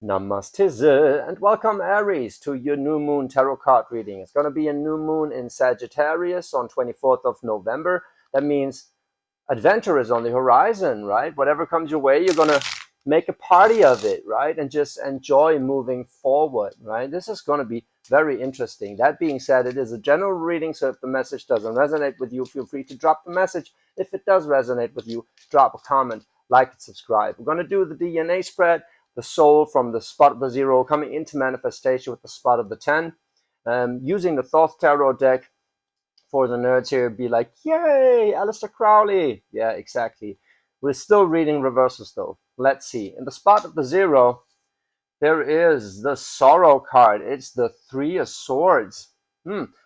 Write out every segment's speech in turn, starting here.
Namaste and welcome Aries to your new moon tarot card reading. It's going to be a new moon in Sagittarius on 24th of November. That means adventure is on the horizon, right? Whatever comes your way, you're going to make a party of it, right? And just enjoy moving forward, right? This is going to be very interesting. That being said, it is a general reading, so if the message doesn't resonate with you, feel free to drop the message. If it does resonate with you, drop a comment, like and subscribe. We're going to do the DNA spread, the soul from the spot of the 0 coming into manifestation with the spot of the 10. Using the Thoth Tarot deck. For the nerds here, be like, yay, Aleister Crowley. Yeah, exactly. We're still reading reversals though. Let's see. In the spot of the 0, there is the Sorrow card. It's the 3 of Swords.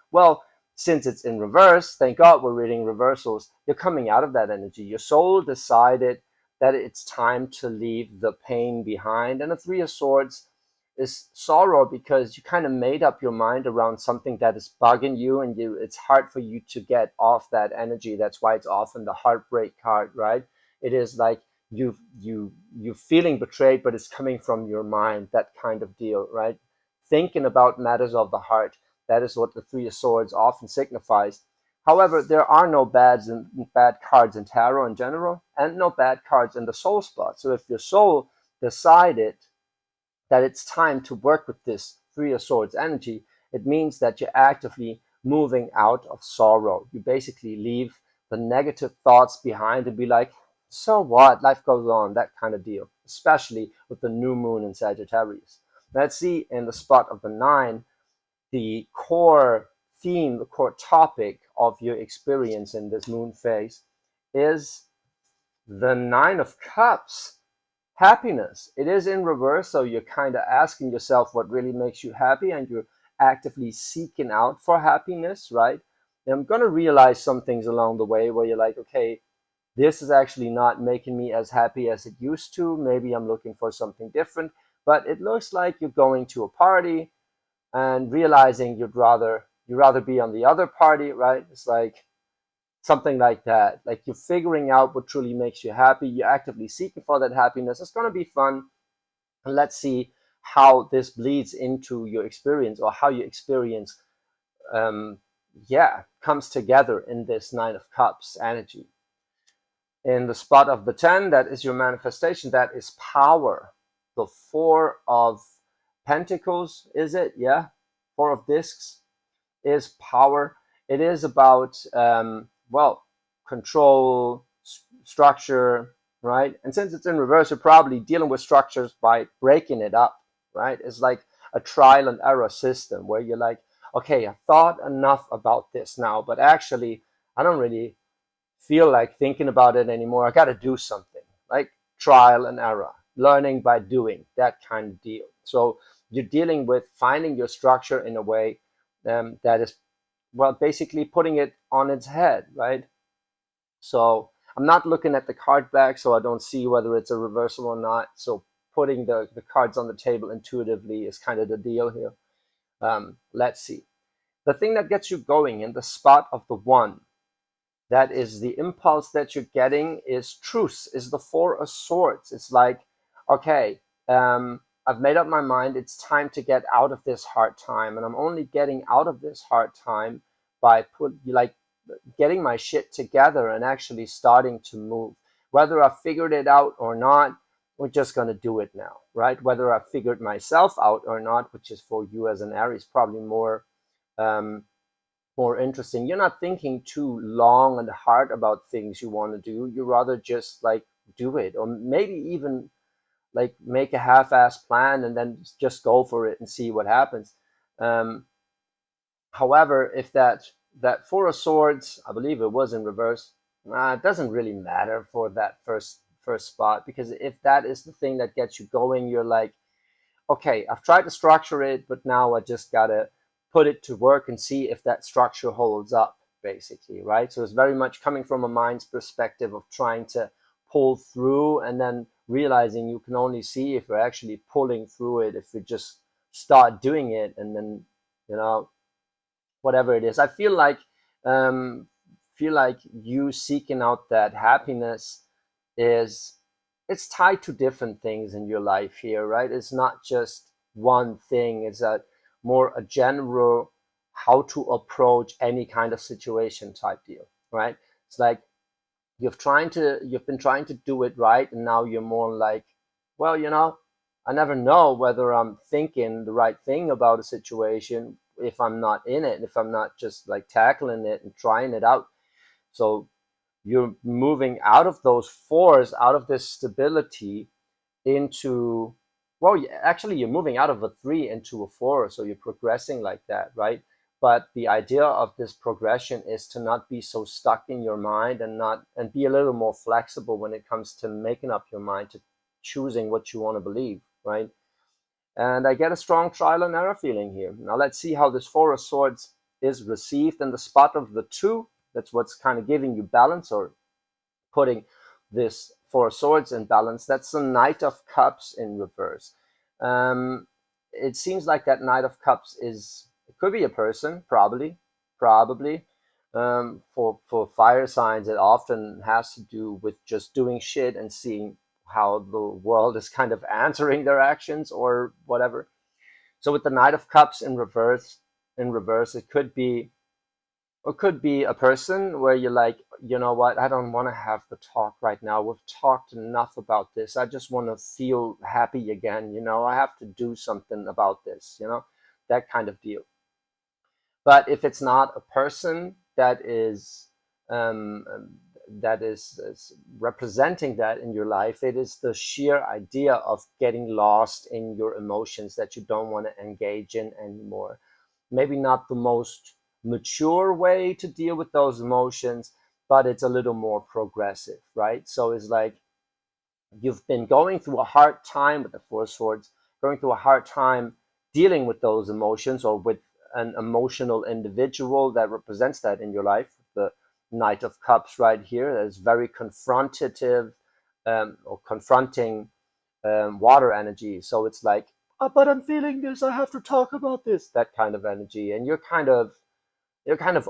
Well, since it's in reverse, thank God we're reading reversals. You're coming out of that energy. Your soul decided that it's time to leave the pain behind. And the 3 of Swords is sorrow because you kind of made up your mind around something that is bugging you, and it's hard for you to get off that energy. That's why it's often the heartbreak card, right? It is like you're feeling betrayed, but it's coming from your mind, that kind of deal, right? Thinking about matters of the heart. That is what the 3 of Swords often signifies. However, there are no bad cards in tarot in general, and no bad cards in the soul spot. So if your soul decided that it's time to work with this 3 of Swords energy, it means that you're actively moving out of sorrow. You basically leave the negative thoughts behind and be like, so what? Life goes on, that kind of deal, especially with the new moon in Sagittarius. Let's see in the spot of the 9, the core theme, the core topic of your experience in this moon phase is the 9 of Cups. Happiness. It is in reverse, so you're kind of asking yourself what really makes you happy, and you're actively seeking out for happiness, right? And I'm going to realize some things along the way where you're like, okay, this is actually not making me as happy as it used to. Maybe I'm looking for something different, but it looks like you're going to a party and realizing you'd rather be on the other party, right? It's like something like that. Like you're figuring out what truly makes you happy. You're actively seeking for that happiness. It's going to be fun. And let's see how this bleeds into your experience, or how your experience, comes together in this 9 of Cups energy. In the spot of the 10, that is your manifestation. That is power. The 4 of Pentacles, is it? Yeah. 4 of Discs is power. It is about control, structure, right? And since it's in reverse, you're probably dealing with structures by breaking it up, right? It's like a trial and error system where you're like, okay, I've thought enough about this now, but actually I don't really feel like thinking about it anymore. I got to do something, like trial and error, learning by doing, that kind of deal. So you're dealing with finding your structure in a way that is, well, basically putting it on its head, right? So I'm not looking at the card back, so I don't see whether it's a reversal or not. So putting the cards on the table intuitively is kind of the deal here. Let's see. The thing that gets you going in the spot of the 1, that is the impulse that you're getting, is truce, is the 4 of Swords. It's like, okay, I've made up my mind. It's time to get out of this hard time, and I'm only getting out of this hard time by getting my shit together and actually starting to move. Whether I figured it out or not, we're just going to do it now, right? Whether I figured myself out or not, which is for you as an Aries probably more interesting. You're not thinking too long and hard about things you want to do. You rather just like do it, or maybe even like make a half-ass plan and then just go for it and see what happens. However, if that 4 of Swords, I believe it was in reverse, it doesn't really matter for that first spot, because if that is the thing that gets you going, you're like, okay, I've tried to structure it, but now I just gotta put it to work and see if that structure holds up, basically, right? So it's very much coming from a mind's perspective of trying to pull through, and then realizing you can only see if you're actually pulling through it if you just start doing it, and then, whatever it is. I feel like you seeking out that happiness is it's tied to different things in your life here, right? It's not just one thing. It's a more a general how to approach any kind of situation type deal, right? It's like you've been trying to do it right, and now you're more like, well, I never know whether I'm thinking the right thing about a situation if I'm not in it, if I'm not just like tackling it and trying it out. So you're moving out of those fours, out of this stability into, well, actually you're moving out of a 3 into a 4, so you're progressing like that, right? But the idea of this progression is to not be so stuck in your mind, and be a little more flexible when it comes to making up your mind, to choosing what you want to believe, right? And I get a strong trial and error feeling here. Now let's see how this 4 of Swords is received in the spot of the 2. That's what's kind of giving you balance, or putting this 4 of Swords in balance. That's the Knight of Cups in reverse. It seems like that Knight of Cups it could be a person, probably. For fire signs, it often has to do with just doing shit and seeing how the world is kind of answering their actions or whatever. So with the Knight of Cups in reverse, it could be a person where you're like, you know what, I don't want to have the talk right now. We've talked enough about this. I just want to feel happy again. I have to do something about this, that kind of deal. But if it's not a person um, is representing that in your life, it is the sheer idea of getting lost in your emotions that you don't want to engage in anymore. Maybe not the most mature way to deal with those emotions, but it's a little more progressive, right? So it's like you've been going through a hard time with the 4 Swords, going through a hard time dealing with those emotions, or with an emotional individual that represents that in your life. The Knight of Cups right here, that is very confrontative, or confronting, water energy. So it's like, oh, but I'm feeling this, I have to talk about this, that kind of energy. And you're kind of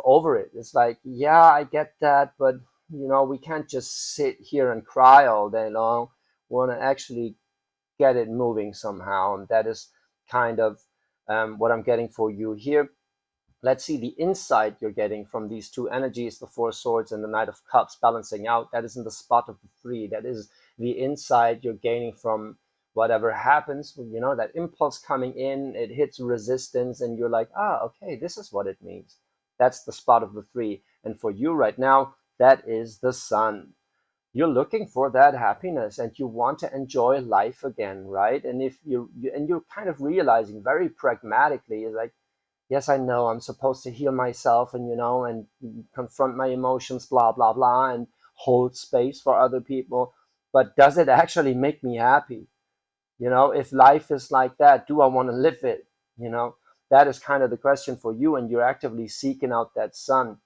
over it. It's like, yeah, I get that, but we can't just sit here and cry all day long. We want to actually get it moving somehow, and that is kind of what I'm getting for you here. Let's see the insight you're getting from these two energies, the 4 Swords and the Knight of Cups balancing out. That is in the spot of the 3. That is the insight you're gaining from whatever happens. That impulse coming in, it hits resistance, and you're like, okay, this is what it means. That's the spot of the 3. And for you right now, that is the Sun. You're looking for that happiness, and you want to enjoy life again, right? And if you're kind of realizing very pragmatically, is like, yes, I know I'm supposed to heal myself, and confront my emotions, blah blah blah, and hold space for other people. But does it actually make me happy? If life is like that, do I want to live it? That is kind of the question for you, and you're actively seeking out that Sun.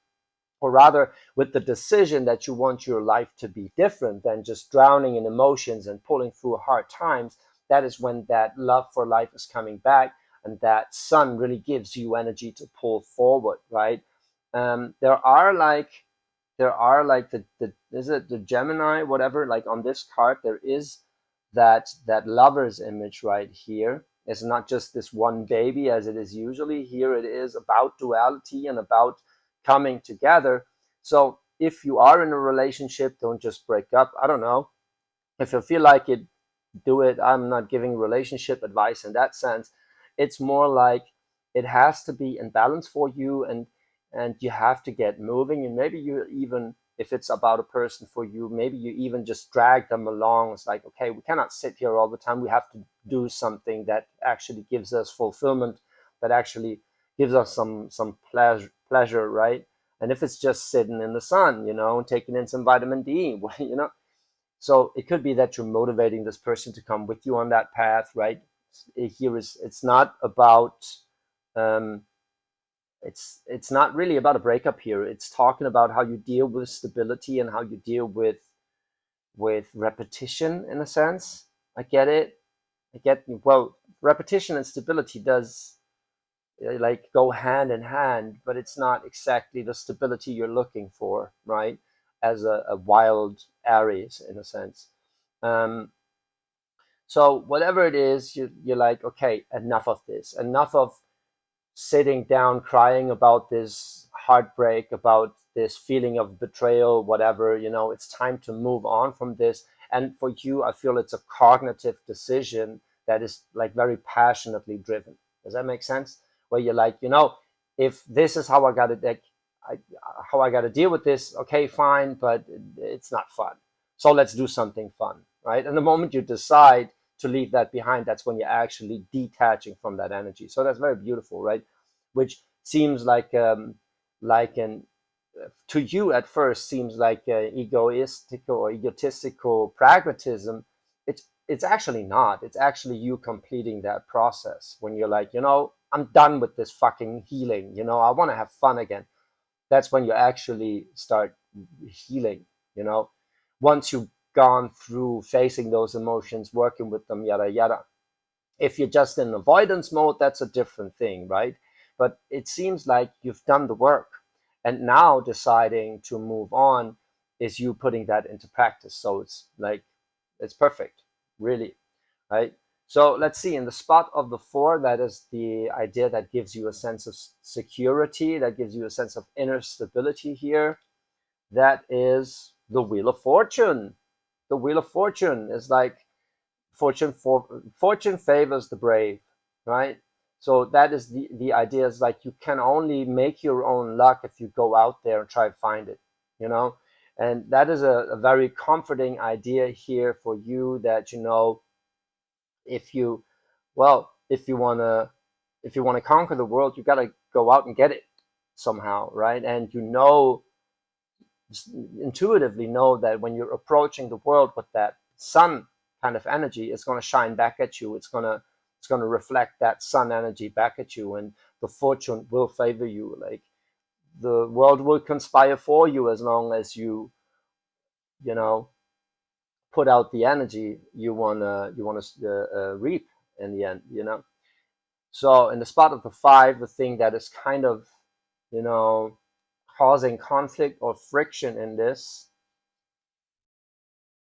Or rather, with the decision that you want your life to be different than just drowning in emotions and pulling through hard times. That is when that love for life is coming back, and that Sun really gives you energy to pull forward, right? There are like the is it the Gemini, whatever, like on this card there is that lover's image right here. It's not just this one baby as it is usually. Here it is about duality and about coming together. So if you are in a relationship, don't just break up. I don't know. If you feel like it, do it. I'm not giving relationship advice in that sense. It's more like it has to be in balance for you, and you have to get moving. And maybe you even, if it's about a person for you, maybe you even just drag them along. It's like, okay, we cannot sit here all the time. We have to do something that actually gives us fulfillment, that actually gives us some pleasure, right? And if it's just sitting in the sun, taking in some vitamin D, so it could be that you're motivating this person to come with you on that path, right? It's not about, um, it's not really about a breakup here. It's talking about how you deal with stability and how you deal with repetition in a sense. I get it. Well, repetition and stability does like go hand in hand, but it's not exactly the stability you're looking for, right? As a wild Aries in a sense. So whatever it is, you're like, okay, enough of this, enough of sitting down crying about this heartbreak, about this feeling of betrayal, whatever. It's time to move on from this. And for you, I feel it's a cognitive decision that is like very passionately driven. Does that make sense? Where you're like, if this is how I got to like, how I got to deal with this, okay, fine, but it's not fun. So let's do something fun, right? And the moment you decide to leave that behind, that's when you're actually detaching from that energy. So that's very beautiful, right? Which seems like an to you at first seems like egoistical or egotistical pragmatism. It's actually not. It's actually you completing that process when you're like, I'm done with this fucking healing. I want to have fun again. That's when you actually start healing. You know, once you've gone through facing those emotions, working with them, yada yada. If you're just in avoidance mode, that's a different thing, right? But it seems like you've done the work, and now deciding to move on is you putting that into practice. So it's like, it's perfect, really, right? So let's see, in the spot of the 4, that is the idea that gives you a sense of security, that gives you a sense of inner stability here. That is the Wheel of Fortune. The Wheel of Fortune is like, fortune favors the brave, right? So that is the idea, is like, you can only make your own luck if you go out there and try to find it, you know. And that is a very comforting idea here for you, that if you well if you want to conquer the world, you got to go out and get it somehow, right? And intuitively know that when you're approaching the world with that sun kind of energy, it's going to shine back at you. It's going to reflect that sun energy back at you, and the fortune will favor you. Like, the world will conspire for you as long as you know put out the energy you want to reap in the end. So in the spot of the 5, the thing that is kind of you know causing conflict or friction in this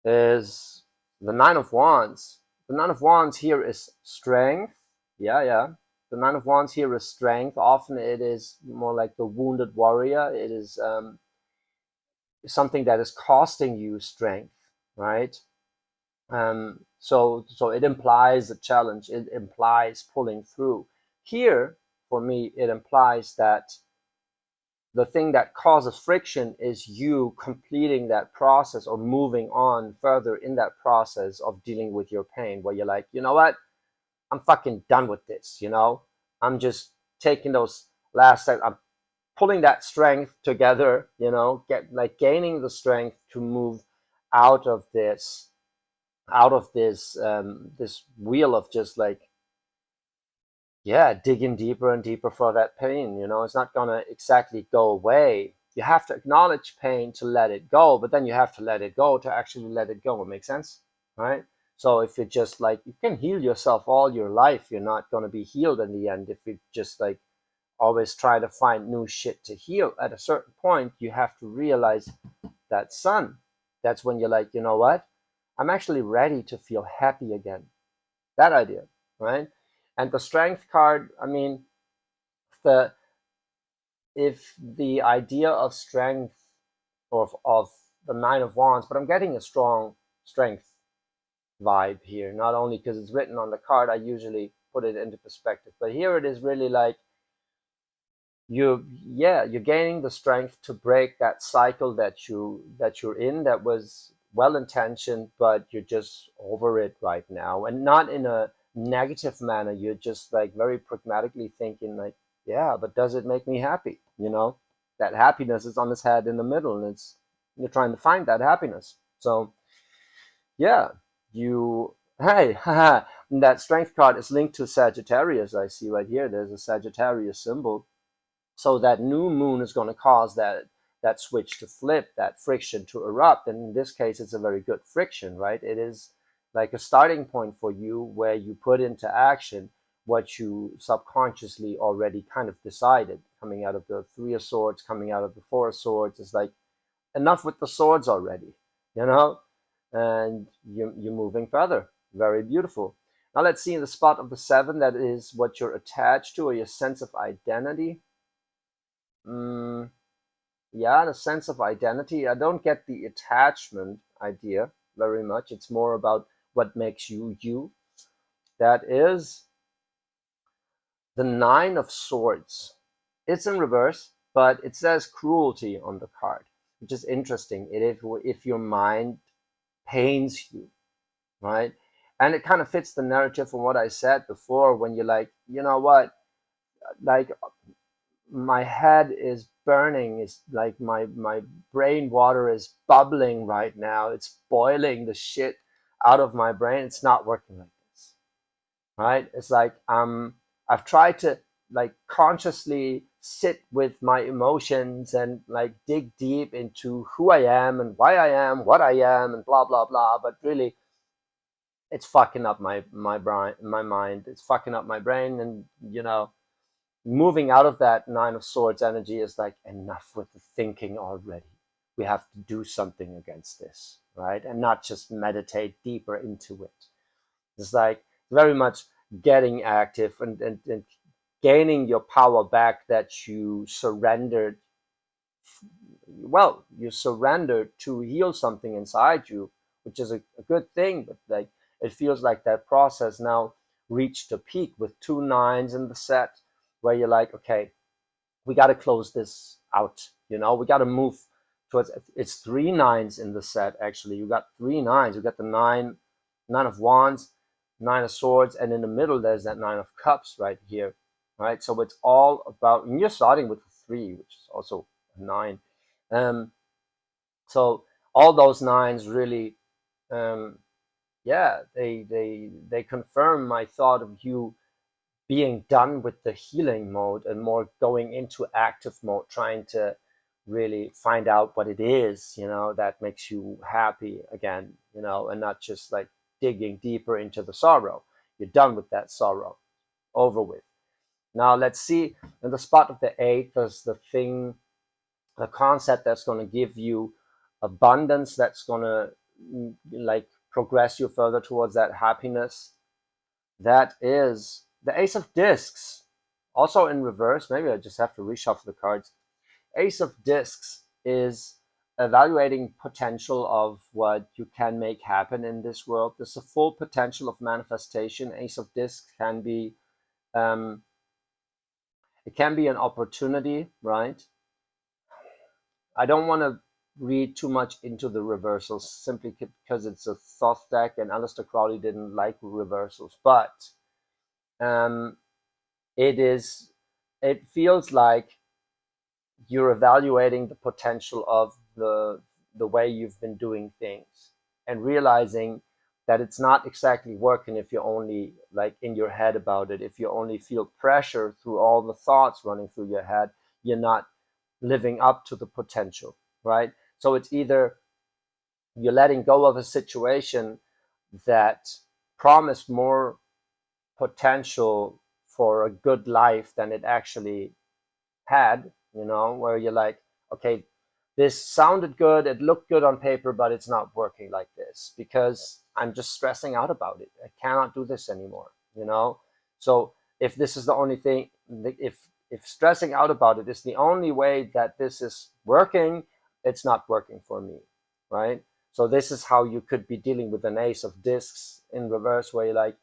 is the 9 of Wands. The 9 of Wands here is strength. Yeah. The 9 of Wands here is strength. Often it is more like the wounded warrior. It is something that is costing you strength, right? So it implies a challenge. It implies pulling through. Here, for me, it implies that the thing that causes friction is you completing that process or moving on further in that process of dealing with your pain, where you're like, you know what, I'm fucking done with this. I'm just taking those last steps. I'm pulling that strength together, gaining the strength to move out of this this wheel of just like, yeah, digging deeper and deeper for that pain. It's not going to exactly go away. You have to acknowledge pain to let it go, but then you have to let it go to actually let it go. It makes sense, right? So if you just like, you can heal yourself all your life, you're not going to be healed in the end. If you just like always try to find new shit to heal, at a certain point, you have to realize that, son, that's when you're like, you know what? I'm actually ready to feel happy again. That idea, right? And the strength card, I mean, the if the idea of strength, of the 9 of Wands, but I'm getting a strong strength vibe here, not only because it's written on the card, I usually put it into perspective, but here it is really like, you're gaining the strength to break that cycle that you're in, that was well intentioned, but you're just over it right now, and not in a negative manner. You're just like very pragmatically thinking like, yeah, but does it make me happy? That happiness is on its head in the middle, and you're trying to find that happiness. So yeah, hey, that strength card is linked to Sagittarius. I see right here, there's a Sagittarius symbol. So that new moon is going to cause that switch to flip, that friction to erupt. And in this case, it's a very good friction, right? It is like a starting point for you, where you put into action what you subconsciously already kind of decided. Coming out of the 3 of Swords, coming out of the 4 of Swords, is like, enough with the swords already, you know? and you're moving further. Very beautiful. Now let's see in the spot of the 7, that is what you're attached to, or your sense of identity. Yeah, the sense of identity. I don't get the attachment idea very much. It's more about what makes you you. That is the 9 of Swords. It's in reverse, but it says cruelty on the card, which is interesting. If your mind pains you, right? And it kind of fits the narrative from what I said before, when you're like, you know what, like my head is burning, it's like my brain water is bubbling right now, it's boiling the shit out of my brain, it's not working like this, right? It's like I've tried to like consciously sit with my emotions and like dig deep into who I am and why I am what I am and blah blah blah, but really it's fucking up my brain, my mind, it's fucking up my brain. And moving out of that 9 of Swords energy is like, enough with the thinking already, we have to do something against this, right? And not just meditate deeper into it. It's like very much getting active and gaining your power back that you surrendered. Well, you surrendered to heal something inside you, which is a good thing, but like it feels like that process now reached a peak with 2 9s in the set, where you're like, okay, we got to close this out. We got to move towards. It's 3 9s in the set. Actually, you got 3 9s. You got the 9 of Wands, 9 of Swords, and in the middle there's that 9 of Cups right here, right? So it's all about. And you're starting with a 3, which is also a 9. So all those 9s really, yeah, they confirm my thought of you being done with the healing mode and more going into active mode, trying to really find out what it is, that makes you happy again, and not just like digging deeper into the sorrow. You're done with that sorrow, over with. Now let's see in the spot of the 8, there's the concept that's going to give you abundance, that's going to like progress you further towards that happiness. That is the Ace of Discs, also in reverse. Maybe I just have to reshuffle the cards. Ace of Discs is evaluating potential of what you can make happen in this world. There's a full potential of manifestation. Ace of Discs can be, it can be an opportunity, right? I don't want to read too much into the reversals simply because it's a Thoth deck and Aleister Crowley didn't like reversals, but it feels like you're evaluating the potential of the way you've been doing things and realizing that it's not exactly working if you're only like in your head about it. If you only feel pressure through all the thoughts running through your head, you're not living up to the potential, right? So it's either you're letting go of a situation that promised more potential for a good life than it actually had, where you're like, okay, this sounded good, it looked good on paper, but it's not working like this because I'm just stressing out about it. I cannot do this anymore. So if this is the only thing, if stressing out about it is the only way that this is working, it's not working for me, right? So this is how you could be dealing with an Ace of Discs in reverse, where you're like,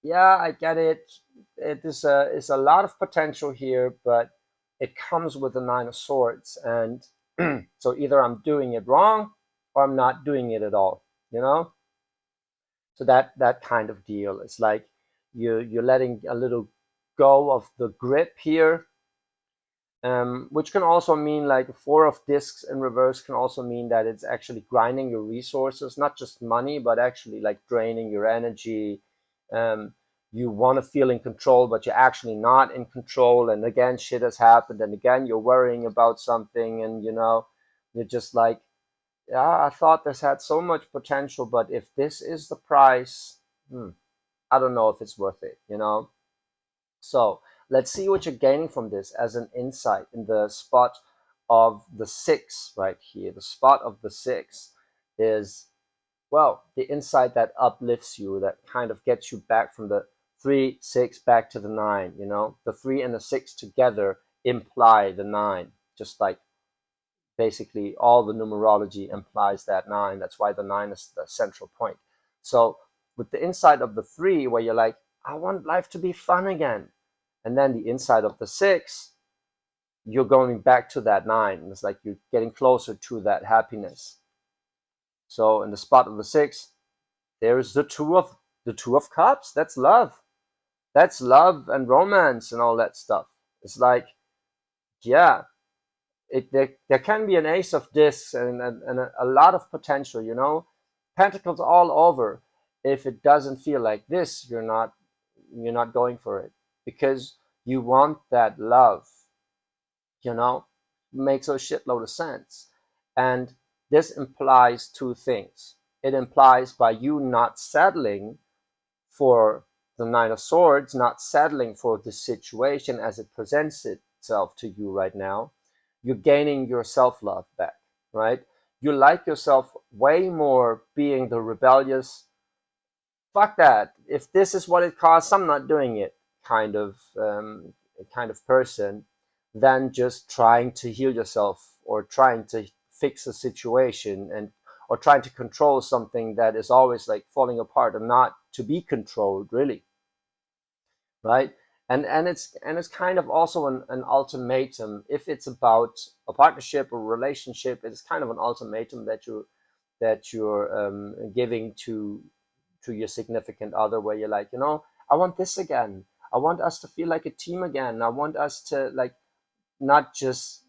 yeah, I get it. It's a lot of potential here, but it comes with the 9 of Swords, and so either I'm doing it wrong or I'm not doing it at all. So that kind of deal. It's like you're letting a little go of the grip here, which can also mean like 4 of Discs in reverse can also mean that it's actually grinding your resources, not just money, but actually like draining your energy. You want to feel in control, but you're actually not in control. And again, shit has happened. And again, you're worrying about something. And, you're just like, yeah, I thought this had so much potential, but if this is the price, I don't know if it's worth it. So let's see what you're gaining from this as an insight in the spot of the 6 right here. The spot of the 6 is well, the insight that uplifts you, that kind of gets you back from the 3, 6 back to the 9. The 3 and the 6 together imply the 9, just like basically all the numerology implies that 9. That's why the 9 is the central point. So with the insight of the 3, where you're like, I want life to be fun again, and then the insight of the 6, you're going back to that 9. It's like you're getting closer to that happiness. So in the spot of the 6, there's the two of cups. That's love. That's love and romance and all that stuff. It's like, yeah, there can be an ace of discs and a lot of potential. Pentacles all over. If it doesn't feel like this, you're not going for it, because you want that love. Makes a shitload of sense. And this implies two things. It implies by you not settling for the 9 of Swords, not settling for the situation as it presents itself to you right now, you're gaining your self-love back, right? You like yourself way more being the rebellious, fuck that, if this is what it costs, I'm not doing it kind of person, than just trying to heal yourself or trying to fix a situation or trying to control something that is always like falling apart and not to be controlled, really, right? And it's kind of also an ultimatum. If it's about a partnership or relationship, it's kind of an ultimatum that you're giving to your significant other, where you're like, I want this again. I want us to feel like a team again. I want us to not just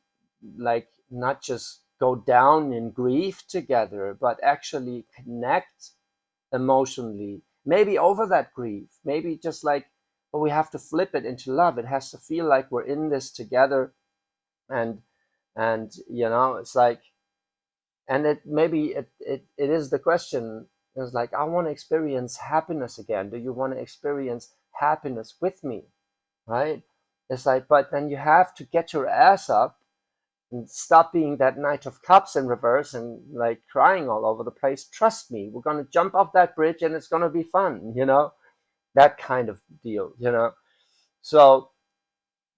go down in grief together, but actually connect emotionally, maybe over that grief, maybe just but we have to flip it into love. It has to feel like we're in this together. And it's like, and it is the question. It's like, I want to experience happiness again. Do you want to experience happiness with me? Right? It's like, but then you have to get your ass up and stop being that Knight of Cups in reverse and crying all over the place. Trust me, we're going to jump off that bridge and it's going to be fun, that kind of deal. So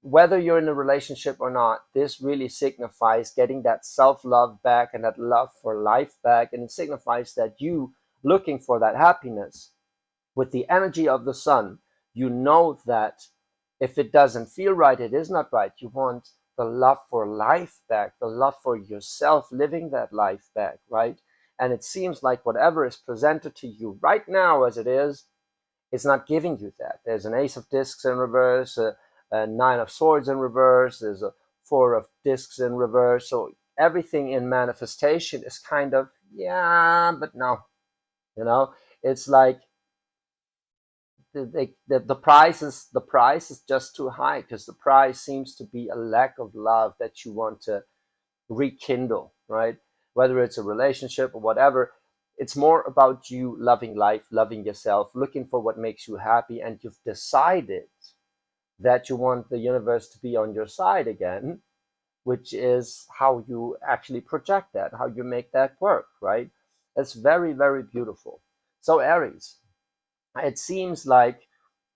whether you're in a relationship or not, this really signifies getting that self-love back and that love for life back. And it signifies that you looking for that happiness with the energy of the sun. You know that if it doesn't feel right, it is not right. You want the love for life back, the love for yourself, living that life back, right? And it seems like whatever is presented to you right now as it is, it's not giving you that. There's an Ace of Discs in reverse, a 9 of Swords in reverse, there's a 4 of Discs in reverse. So everything in manifestation is kind of, yeah, but no. It's like the price is just too high, because the price seems to be a lack of love that you want to rekindle, right? Whether it's a relationship or whatever, it's more about you loving life, loving yourself, looking for what makes you happy, and you've decided that you want the universe to be on your side again, which is how you actually project that, how you make that work, right? It's very, very beautiful. So Aries, it seems like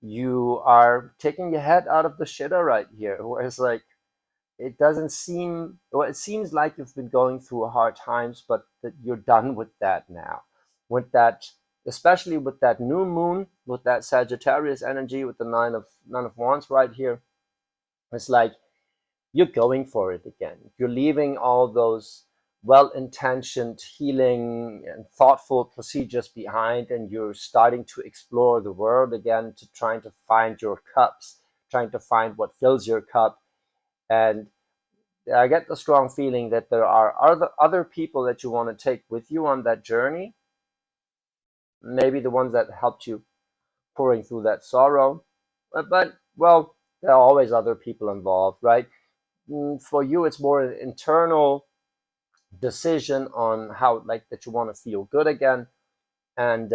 you are taking your head out of the shitter right here, where it's like, it doesn't seem, well, it seems like you've been going through hard times, but that you're done with that now. With that, especially with that new moon, with that Sagittarius energy, with the nine of wands right here, it's like you're going for it again. You're leaving all those well-intentioned healing and thoughtful procedures behind, and you're starting to explore the world again, to trying to find your cups, trying to find what fills your cup. And I get the strong feeling that there are other people that you want to take with you on that journey. Maybe the ones that helped you pouring through that sorrow. But well, there are always other people involved, right? For you, it's more an internal decision on how, that you want to feel good again. And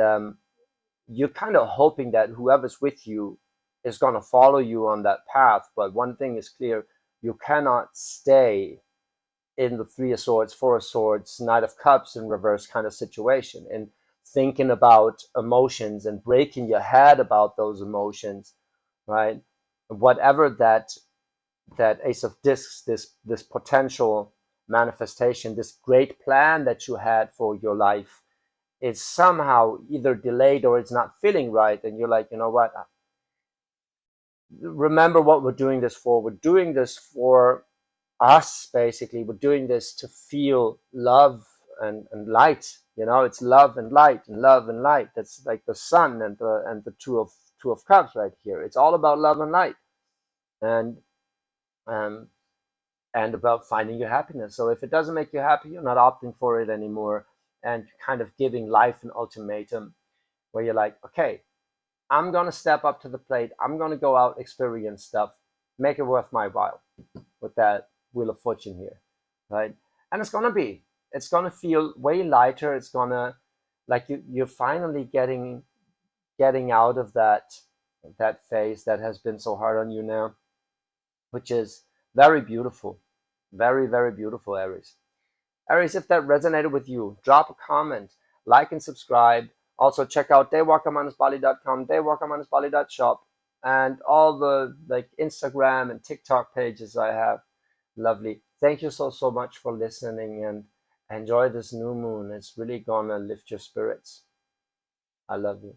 you're kind of hoping that whoever's with you is going to follow you on that path. But one thing is clear: you cannot stay in the 3 of Swords, 4 of Swords, Knight of Cups in reverse kind of situation. And thinking about emotions and breaking your head about those emotions, right? Whatever that Ace of Discs, this potential manifestation, this great plan that you had for your life, is somehow either delayed or it's not feeling right, and you're like, you know what? Remember what we're doing this for. We're doing this for us, basically. We're doing this to feel love and light. You know, it's love and light and love and light. That's like the sun and the two of cups right here. It's all about love and light, and um, and about finding your happiness. So if it doesn't make you happy, you're not opting for it anymore, and kind of giving life an ultimatum where you're like, okay, I'm gonna step up to the plate. I'm gonna go out, experience stuff, make it worth my while with that Wheel of Fortune here, right? And it's gonna feel way lighter. It's gonna, like, you're finally getting out of that phase that has been so hard on you now, which is very beautiful, very, very beautiful, Aries. Aries, if that resonated with you, drop a comment, like and subscribe. Also check out daywalker-bali.com, daywalker-bali.shop, and all the like Instagram and TikTok pages I have. Lovely. Thank you so much for listening, and enjoy this new moon. It's really gonna lift your spirits. I love you.